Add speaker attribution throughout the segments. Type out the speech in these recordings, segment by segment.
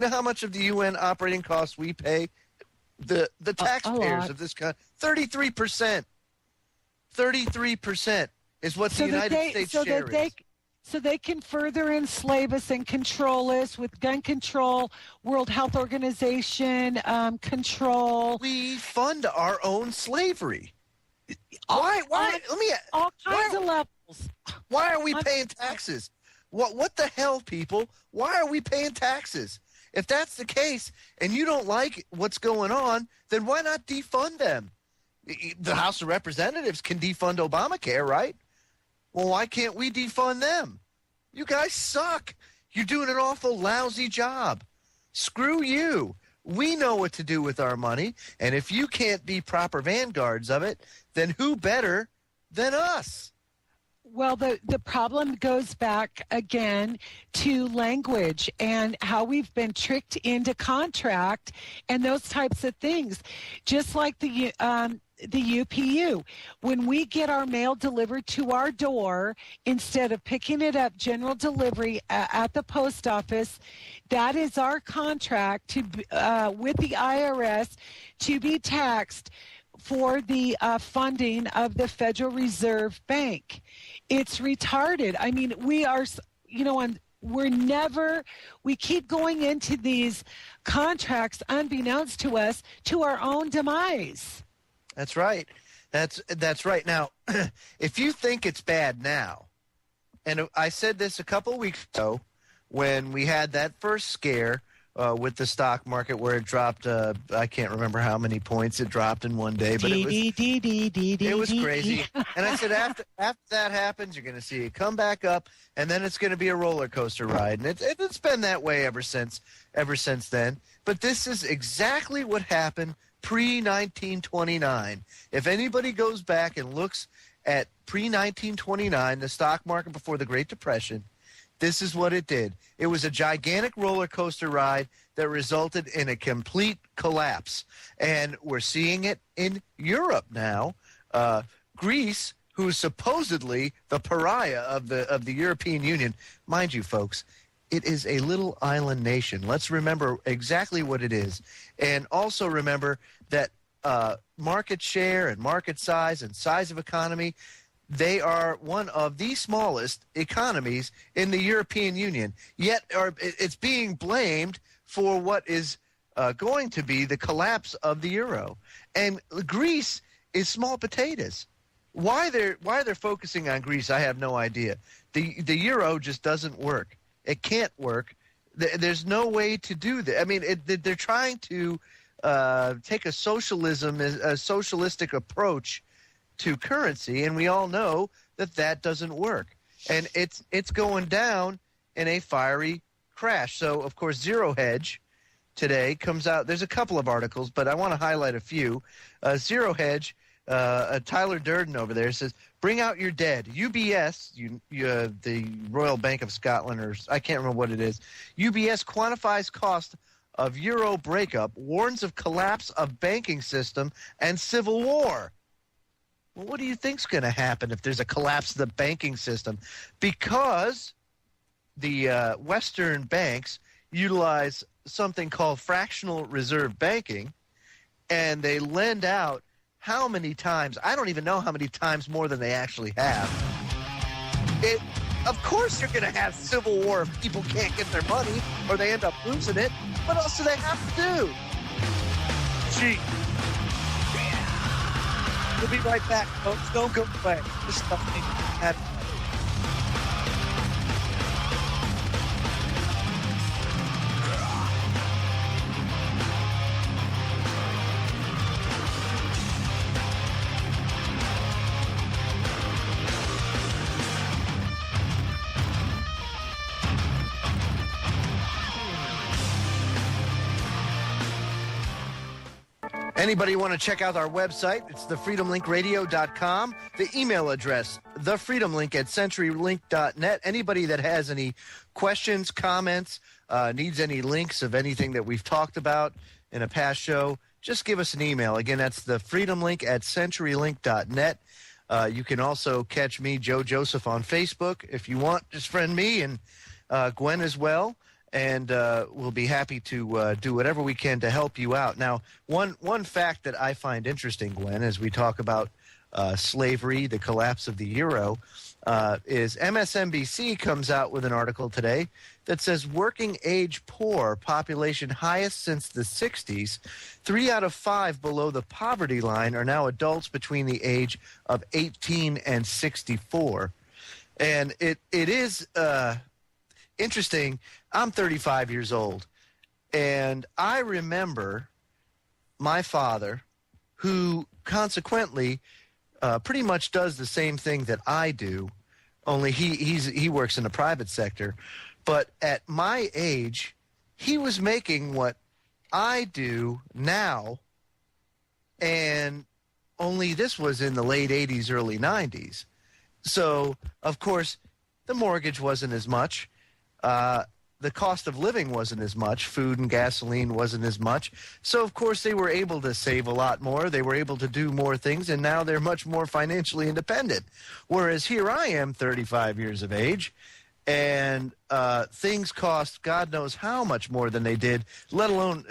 Speaker 1: know how much of the UN operating costs we pay? The taxpayers of this country, 33%. 33% is what the United States share is.
Speaker 2: So they can further enslave us and control us with gun control, World Health Organization control.
Speaker 1: We fund our own slavery. Why? Let me.
Speaker 2: All kinds of levels.
Speaker 1: Why are we paying taxes? What the hell, people? Why are we paying taxes? If that's the case, and you don't like what's going on, then why not defund them? The House of Representatives can defund Obamacare, right? Well, why can't we defund them? You guys suck. You're doing an awful lousy job. Screw you. We know what to do with our money, and if you can't be proper vanguards of it, then who better than us?
Speaker 2: Well, the problem goes back again to language and how we've been tricked into contract and those types of things. Just like the UPU. When we get our mail delivered to our door, instead of picking it up general delivery at the post office, that is our contract to with the IRS to be taxed for the funding of the Federal Reserve Bank. It's retarded. I mean, we are, we keep going into these contracts unbeknownst to us to our own demise.
Speaker 1: That's right. That's right. Now, if you think it's bad now, and I said this a couple of weeks ago when we had that first scare with the stock market where it dropped, I can't remember how many points it dropped in one day, but it was crazy. And I said after that happens, you're going to see it come back up, and then it's going to be a roller coaster ride. And it's been that way ever since then. But this is exactly what happened pre-1929. If anybody goes back and looks at pre-1929, the stock market before the Great Depression, this is what it did. It was a gigantic roller coaster ride that resulted in a complete collapse. And we're seeing it in Europe now. Greece, who is supposedly the pariah of the European Union, mind you, folks, it is a little island nation. Let's remember exactly what it is. And also remember that market share and market size and size of economy, they are one of the smallest economies in the European Union, yet it's being blamed for what is going to be the collapse of the euro. And Greece is small potatoes. Why they're focusing on Greece, I have no idea. The euro just doesn't work. It can't work. There's no way to do that. I mean, they're trying to take a socialistic approach to currency, and we all know that doesn't work. And it's going down in a fiery crash. So, of course, Zero Hedge today comes out. There's a couple of articles, but I want to highlight a few. Zero Hedge, Tyler Durden over there says, bring out your dead. UBS, the Royal Bank of Scotland, or I can't remember what it is. UBS quantifies cost of euro breakup, warns of collapse of banking system and civil war. Well, what do you think's going to happen if there's a collapse of the banking system? Because the Western banks utilize something called fractional reserve banking, and they lend out how many times? I don't even know how many times more than they actually have. Of course you're going to have civil war if people can't get their money or they end up losing it. What else do they have to do? Gee. We'll be right back, folks. Don't go away. This stuff ain't happening. Anybody want to check out our website? It's thefreedomlinkradio.com. The email address, thefreedomlink@centurylink.net. Anybody that has any questions, comments, needs any links of anything that we've talked about in a past show, just give us an email. Again, that's thefreedomlink@centurylink.net. You can also catch me, Joe Joseph, on Facebook if you want. Just friend me and Gwen as well. and we'll be happy to do whatever we can to help you out. Now, one fact that I find interesting, Gwen, as we talk about slavery, the collapse of the euro, is MSNBC comes out with an article today that says working age poor, population highest since the 60s, 3 out of 5 below the poverty line are now adults between the age of 18 and 64. And it is interesting. I'm 35 years old, and I remember my father, who consequently pretty much does the same thing that I do, only he works in the private sector. But at my age, he was making what I do now, and only this was in the late 80s, early 90s. So, of course, the mortgage wasn't as much. The cost of living wasn't as much. Food and gasoline wasn't as much. So, of course, they were able to save a lot more. They were able to do more things, and now they're much more financially independent. Whereas here I am, 35 years of age, and things cost God knows how much more than they did, let alone,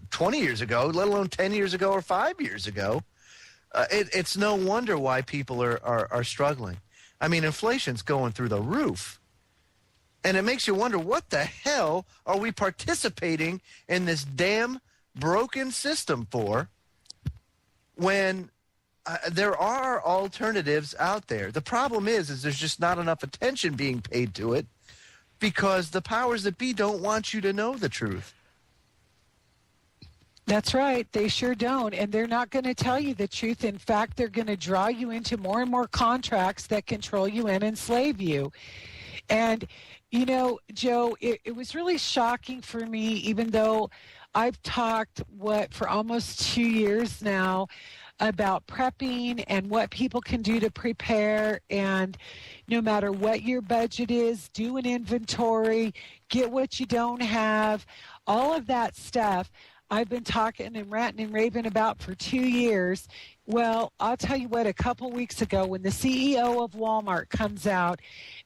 Speaker 1: 20 years ago, let alone 10 years ago or 5 years ago. It's no wonder why people are struggling. I mean, inflation's going through the roof. And it makes you wonder, what the hell are we participating in this damn broken system for when there are alternatives out there? The problem is there's just not enough attention being paid to it because the powers that be don't want you to know the truth.
Speaker 2: That's right. They sure don't. And they're not going to tell you the truth. In fact, they're going to draw you into more and more contracts that control you and enslave you. And, you know, Joe, it was really shocking for me, even though I've talked, for almost 2 years now about prepping and what people can do to prepare. And no matter what your budget is, do an inventory, get what you don't have, all of that stuff. I've been talking and ranting and raving about for 2 years. Well, I'll tell you what, a couple weeks ago when the CEO of Walmart comes out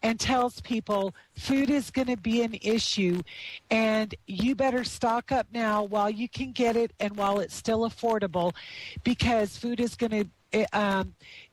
Speaker 2: and tells people food is going to be an issue and you better stock up now while you can get it and while it's still affordable, because food is going to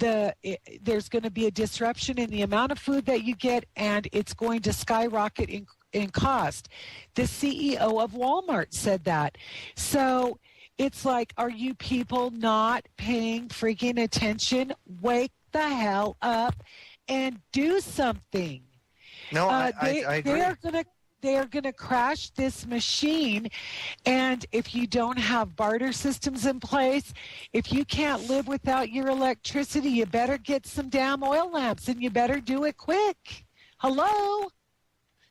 Speaker 2: there's going to be a disruption in the amount of food that you get, and it's going to skyrocket in cost. The CEO of Walmart said that. So it's like, are you people not paying freaking attention? Wake the hell up and do something.
Speaker 1: No, I agree.
Speaker 2: They are going to crash this machine. And if you don't have barter systems in place, if you can't live without your electricity, you better get some damn oil lamps, and you better do it quick. Hello?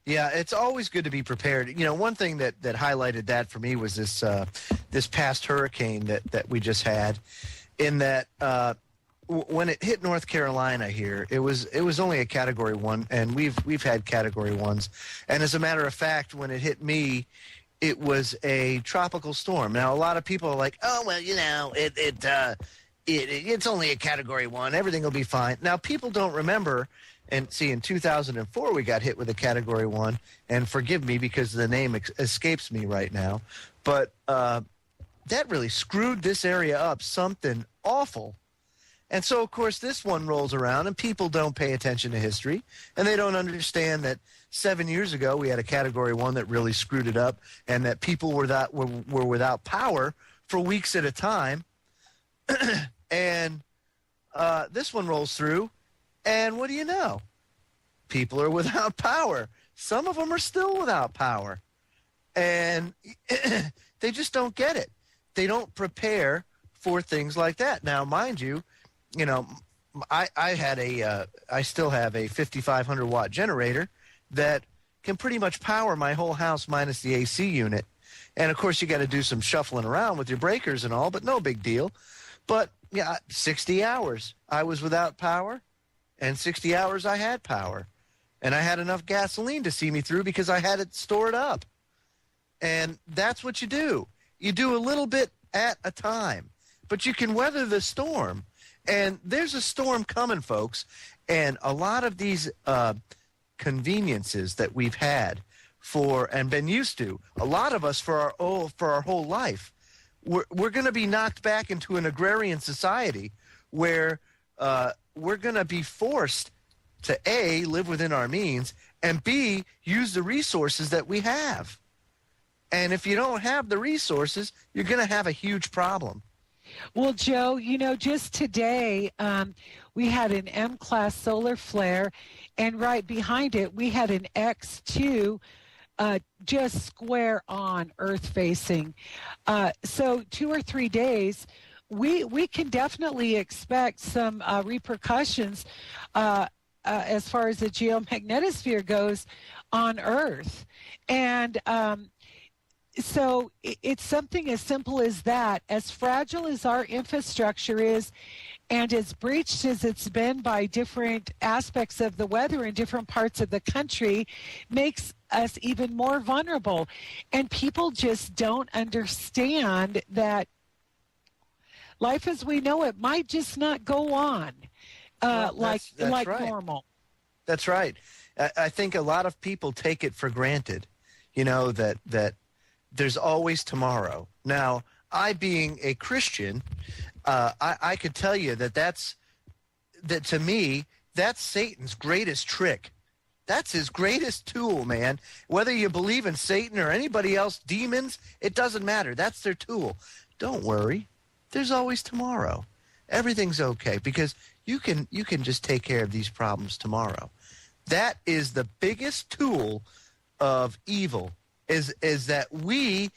Speaker 1: Yeah, it's always good to be prepared. You know, one thing that highlighted that for me was this past hurricane that we just had, in that when it hit North Carolina here, it was only a Category 1, and we've had Category 1s. And as a matter of fact, when it hit me, it was a tropical storm. Now, a lot of people are like, oh, well, you know, it's only a Category 1. Everything will be fine. Now, people don't remember. And see, in 2004, we got hit with a Category 1. And forgive me because the name escapes me right now. But that really screwed this area up, something awful. And so, of course, this one rolls around, and people don't pay attention to history. And they don't understand that 7 years ago, we had a Category 1 that really screwed it up, and that people were without power for weeks at a time. And this one rolls through. And what do you know? People are without power. Some of them are still without power. And they just don't get it. They don't prepare for things like that. Now, mind you, I still have a 5,500 watt generator that can pretty much power my whole house minus the AC unit. And of course, you got to do some shuffling around with your breakers and all, but no big deal. But yeah, 60 hours I was without power. And 60 hours I had power. And I had enough gasoline to see me through because I had it stored up. And that's what you do. You do a little bit at a time. But you can weather the storm. And there's a storm coming, folks. And a lot of these conveniences that we've had for and been used to. A lot of us for our whole life. We're going to be knocked back into an agrarian society where we're going to be forced to A, live within our means, and B, use the resources that we have. And if you don't have the resources, you're going to have a huge problem.
Speaker 2: Well, Joe, you know, just today we had an M-class solar flare, and right behind it we had an X2 just square on Earth facing. So 2 or 3 days, we can definitely expect some repercussions as far as the geomagnetosphere goes on Earth. And so it's something as simple as that. As fragile as our infrastructure is, and as breached as it's been by different aspects of the weather in different parts of the country, makes us even more vulnerable. And people just don't understand that life as we know it might just not go on that's right. Normal.
Speaker 1: That's right. I think a lot of people take it for granted, you know, that there's always tomorrow. Now, I being a Christian, I could tell you that to me, that's Satan's greatest trick. That's his greatest tool, man. Whether you believe in Satan or anybody else, demons, it doesn't matter. That's their tool. Don't worry. There's always tomorrow. Everything's okay because you can just take care of these problems tomorrow. That is the biggest tool of evil, is that we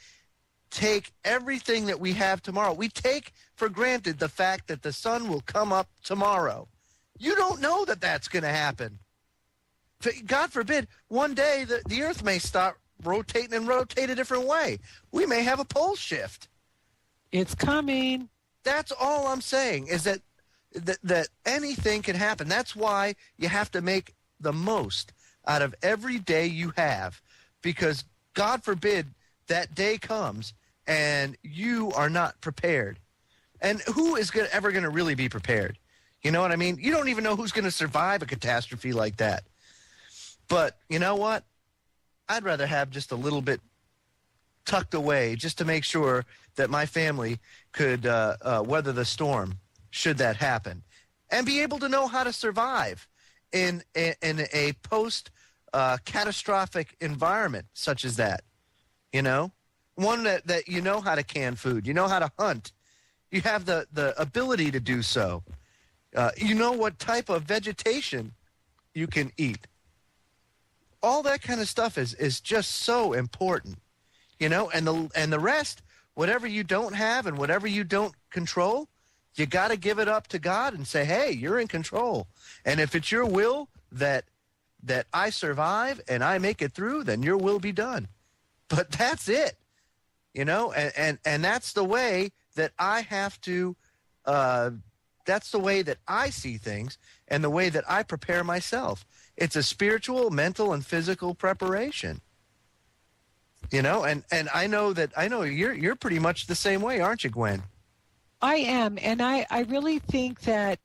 Speaker 1: take everything that we have tomorrow. We take for granted the fact that the sun will come up tomorrow. You don't know that that's going to happen. God forbid, one day the earth may start rotating and rotate a different way. We may have a pole shift.
Speaker 2: It's coming.
Speaker 1: That's all I'm saying, is that anything can happen. That's why you have to make the most out of every day you have, because God forbid that day comes and you are not prepared. And who is ever going to really be prepared? You know what I mean? You don't even know who's going to survive a catastrophe like that. But you know what? I'd rather have just a little bit tucked away just to make sure that my family could weather the storm should that happen, and be able to know how to survive in a post-catastrophic environment such as that. You know? One that you know how to can food. You know how to hunt. You have the ability to do so. You know what type of vegetation you can eat. All that kind of stuff is just so important, you know, and the rest, whatever you don't have and whatever you don't control, you got to give it up to God and say, hey, you're in control. And if it's your will that I survive and I make it through, then your will be done. But that's it, you know, and that's the way that I have to, that's the way that I see things and the way that I prepare myself. It's a spiritual, mental, and physical preparation. You know, and I know you're pretty much the same way, aren't you, Gwen?
Speaker 2: I am, and I really think that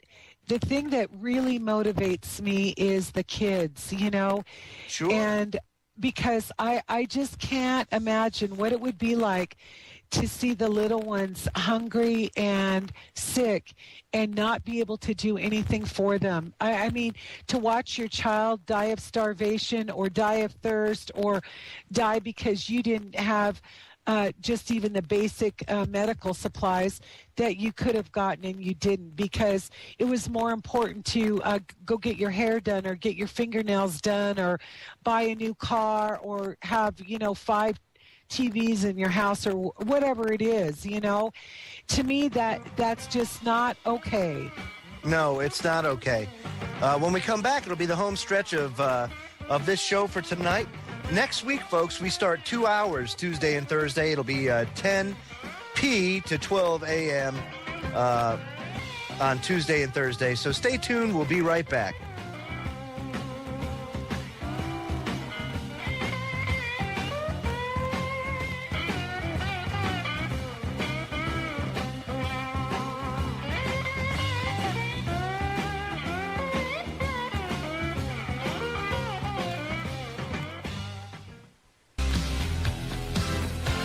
Speaker 2: the thing that really motivates me is the kids, you know.
Speaker 1: Sure.
Speaker 2: And because I just can't imagine what it would be like to see the little ones hungry and sick and not be able to do anything for them. I mean, to watch your child die of starvation or die of thirst or die because you didn't have just even the basic medical supplies that you could have gotten and you didn't, because it was more important to go get your hair done or get your fingernails done or buy a new car or have, 5 TVs in your house or whatever it is, To me, that's just not okay.
Speaker 1: No, it's not okay. When we come back, it'll be the home stretch of this show for tonight. Next week, folks, we start 2 hours Tuesday and Thursday. It'll be 10 p to 12 a.m. On Tuesday and Thursday. So stay tuned. We'll be right back.